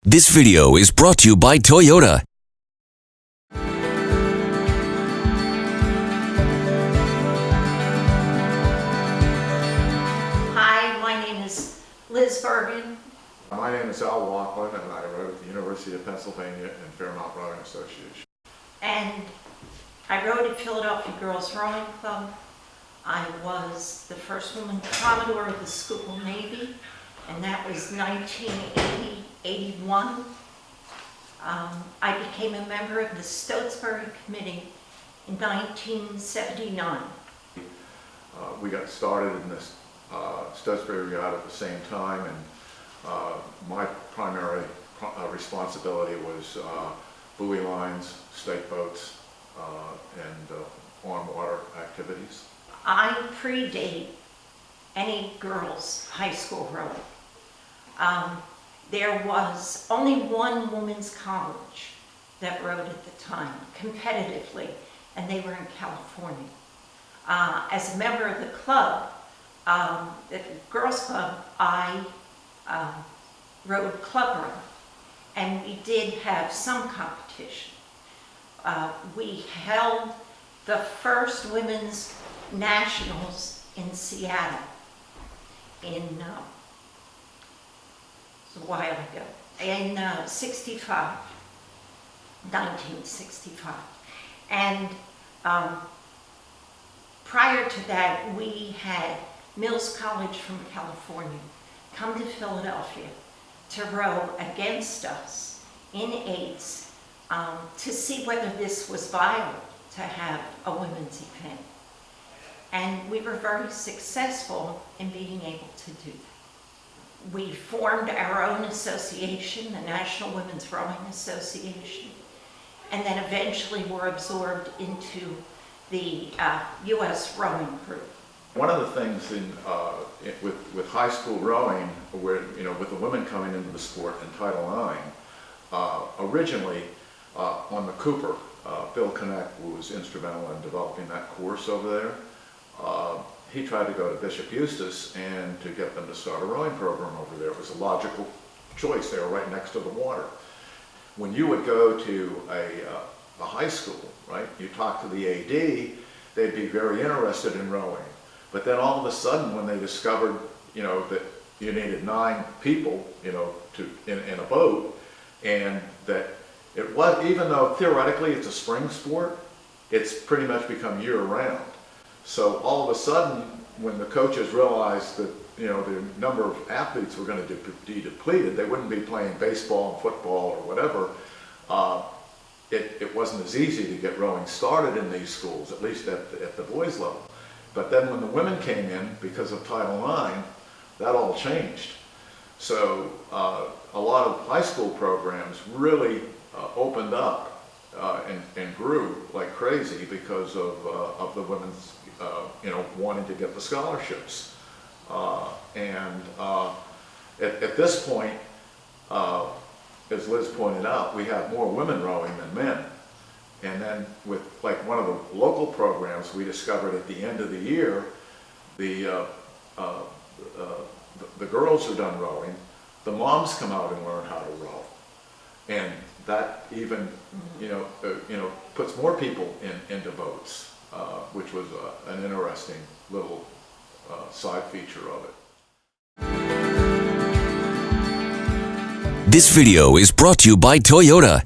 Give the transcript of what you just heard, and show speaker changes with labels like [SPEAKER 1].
[SPEAKER 1] This video is brought to you by Toyota.
[SPEAKER 2] Hi, my name is Liz Bergen.
[SPEAKER 3] My name is Al Laughlin, and I rode at the University of Pennsylvania and Fairmount Rowing Association.
[SPEAKER 2] And I rode at Philadelphia Girls Rowing Club. I was the first woman Commodore of the Schuylkill Navy, and that was 1980-81. I became a member of the Stotesbury Committee in 1979.
[SPEAKER 3] We got started in this Stotesbury Regatta at the same time, and my primary responsibility was buoy lines, stake boats, and on-water activities.
[SPEAKER 2] I predate any girls' high school rowing. There was only one women's college that rowed at the time, competitively, and they were in California. As a member of the club, the girls' club, I rowed club row, and we did have some competition. We held the first women's nationals in Seattle in a while ago, in 1965. And prior to that, we had Mills College from California come to Philadelphia to row against us in eights to see whether this was viable to have a women's event. And we were very successful in being able to do that. We formed our own association, the National Women's Rowing Association, and then eventually were absorbed into the U.S. Rowing Group.
[SPEAKER 3] One of the things with high school rowing, where with the women coming into the sport in Title IX, originally on the Cooper, Bill Connect was instrumental in developing that course over there. He tried to go to Bishop Eustace and to get them to start a rowing program over there. It was a logical choice. They were right next to the water. When you would go to a high school, right, you talk to the AD, they'd be very interested in rowing. But then all of a sudden, when they discovered, that you needed 9 people, in a boat, and that it was, even though theoretically it's a spring sport, it's pretty much become year-round. So all of a sudden, when the coaches realized that the number of athletes were going to be depleted, they wouldn't be playing baseball and football or whatever. It wasn't as easy to get rowing started in these schools, at least at the boys' level. But then when the women came in, because of Title IX, that all changed. So a lot of high school programs really opened up and grew like crazy because of the women's wanting to get the scholarships. At this point, as Liz pointed out, we have more women rowing than men. And then with like one of the local programs, we discovered at the end of the year, the girls are done rowing, the moms come out and learn how to row. And that even, puts more people into boats, which was an interesting little side feature of it.
[SPEAKER 1] This video is brought to you by Toyota.